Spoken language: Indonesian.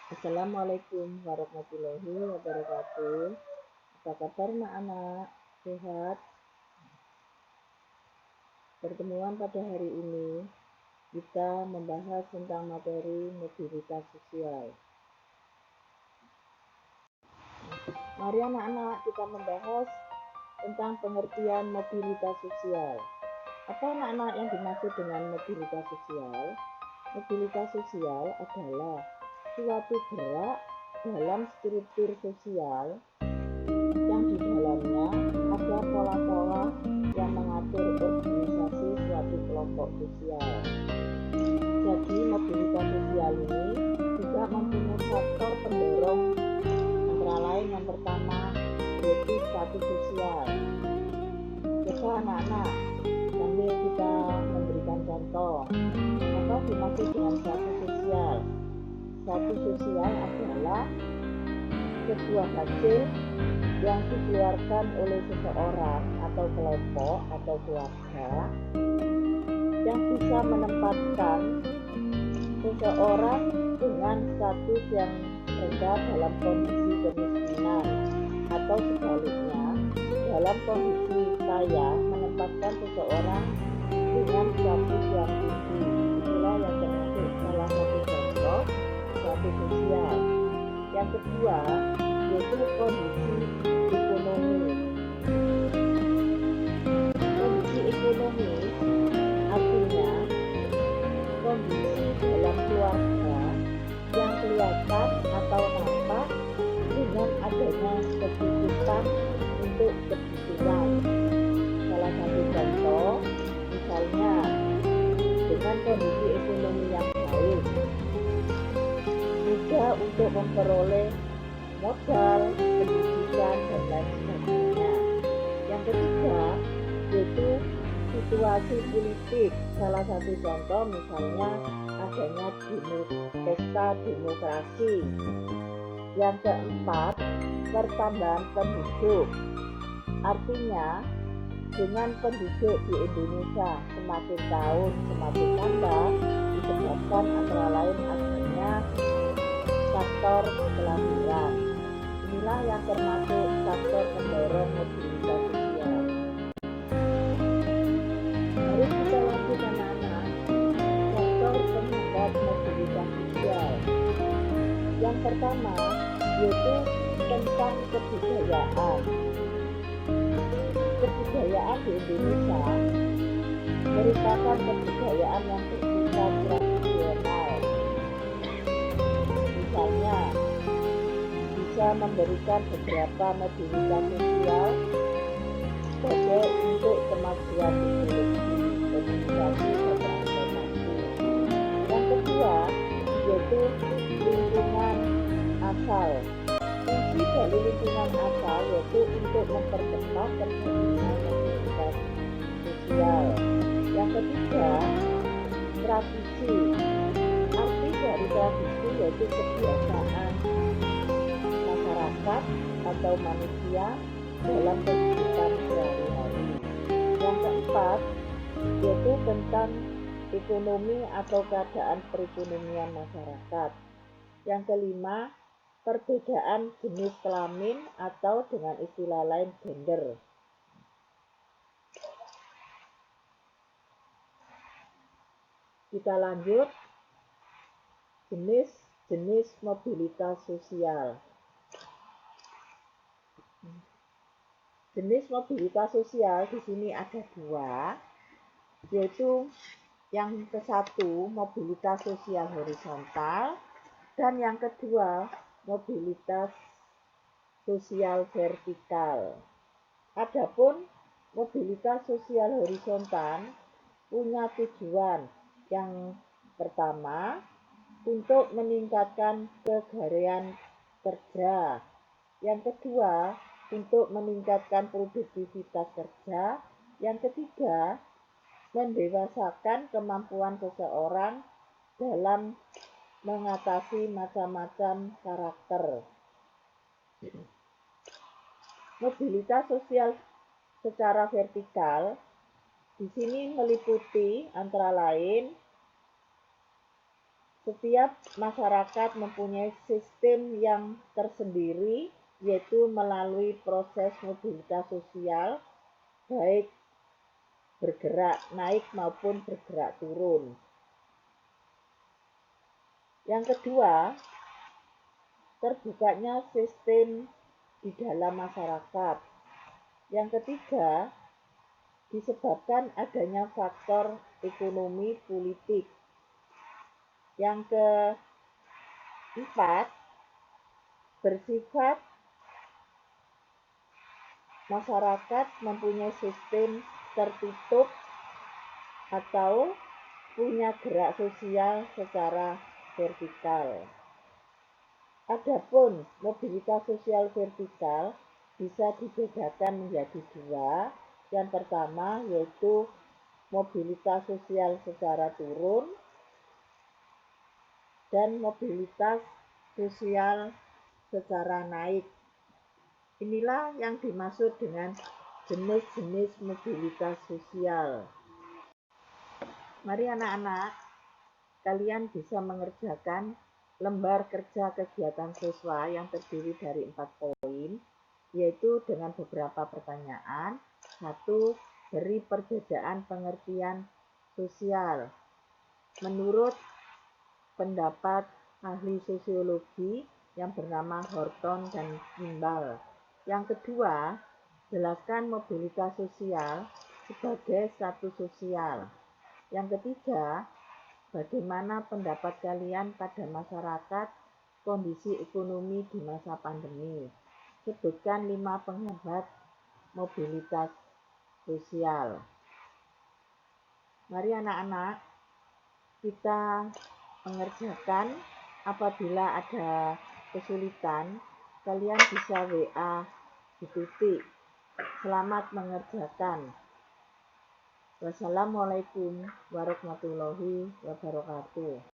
Assalamualaikum warahmatullahi wabarakatuh. Apa kabar anak-anak? Sehat? Pertemuan pada hari ini kita membahas tentang materi mobilitas sosial. Mari anak-anak kita membahas tentang pengertian mobilitas sosial. Apa anak-anak yang dimaksud dengan mobilitas sosial? Mobilitas sosial adalah suatu gerak dalam struktur sosial yang di dalamnya ada pola-pola yang mengatur organisasi suatu kelompok sosial. Jadi mobilitas sosial ini juga mempunyai faktor pendorong, antara lain yang pertama yaitu status sosial. Coba anak-anak sambil kita memberikan contoh, apa dimaksud dengan status sosial? Status sosial adalah sebuah hasil yang dikeluarkan oleh seseorang atau kelompok atau keluarga yang bisa menempatkan seseorang dengan status yang rendah dalam kondisi kemiskinan, atau sebaliknya dalam kondisi kaya menempatkan seseorang dengan status yang tinggi. Itulah yang termasuk salah satu contoh status sosial. Yang kedua yaitu kondisi ekonomi. Kondisi ekonomi artinya kondisi dalam keluarga yang kelihatan atau nampak dengan adanya kebutuhan untuk kebutuhan. Salah satu contoh misalnya dengan kondisi ekonomi yang baik, mudah untuk memperoleh modal, pendidikan, dan lain sebagainya. Yang ketiga yaitu situasi politik. Salah satu contoh misalnya adanya pesta demokrasi. Yang keempat, pertambahan penduduk. Artinya dengan penduduk di Indonesia semakin tahun semakin tambah disebabkan antara lain adanya faktor kelahiran. Inilah yang termasuk faktor pendorong mobilitas sosial. Mari kita lanjut anak-anak, faktor penghambat mobilitas sosial. Yang pertama yaitu tentang kebudayaan. Kebudayaan di Indonesia merupakan kebudayaan yang bersifat tradisional. Misalnya bisa memberikan beberapa mobilitas sosial sebagai untuk kemajuan teknologi, komunikasi, dan transportasi. Yang kedua yaitu lingkungan asal. Fungsi dari lingkungan asal yaitu untuk mempercepat terjadinya mobilitas sosial. Yang ketiga, tradisi. Arti dari tradisi yaitu kebiasaan masyarakat atau manusia dalam kehidupan sehari-hari. Yang keempat yaitu tentang ekonomi atau keadaan perekonomian masyarakat. Yang kelima, perbedaan jenis kelamin atau dengan istilah lain gender. Kita lanjut jenis mobilitas sosial. Jenis mobilitas sosial di sini ada dua, yaitu yang ke satu mobilitas sosial horizontal dan yang kedua mobilitas sosial vertikal. Adapun mobilitas sosial horizontal punya tujuan yang pertama untuk meningkatkan kegairaan kerja, yang kedua untuk meningkatkan produktivitas kerja, yang ketiga mendewasakan kemampuan seseorang dalam mengatasi macam-macam karakter. Mobilitas sosial secara vertikal di sini meliputi antara lain Setiap masyarakat mempunyai sistem yang tersendiri, yaitu melalui proses mobilitas sosial, baik bergerak naik maupun bergerak turun. Yang kedua, terbukanya sistem di dalam masyarakat. Yang ketiga, disebabkan adanya faktor ekonomi politik. Yang keempat, bersifat masyarakat mempunyai sistem tertutup atau punya gerak sosial secara vertikal. Adapun mobilitas sosial vertikal bisa dibedakan menjadi dua. Yang pertama yaitu mobilitas sosial secara turun dan mobilitas sosial secara naik. Inilah yang dimaksud dengan jenis-jenis mobilitas sosial. Mari anak-anak, kalian bisa mengerjakan lembar kerja kegiatan siswa yang terdiri dari 4 poin, yaitu dengan beberapa pertanyaan. 1. Beri perbedaan pengertian sosial menurut pendapat ahli sosiologi yang bernama Horton dan Kimball. Yang kedua, jelaskan mobilitas sosial sebagai status sosial. Yang ketiga, bagaimana pendapat kalian pada masyarakat kondisi ekonomi di masa pandemi? Sebutkan 5 penghambat mobilitas sosial. Mari anak-anak, kita mengerjakan. Apabila ada kesulitan, kalian bisa WA di titik. Selamat mengerjakan. Wassalamualaikum warahmatullahi wabarakatuh.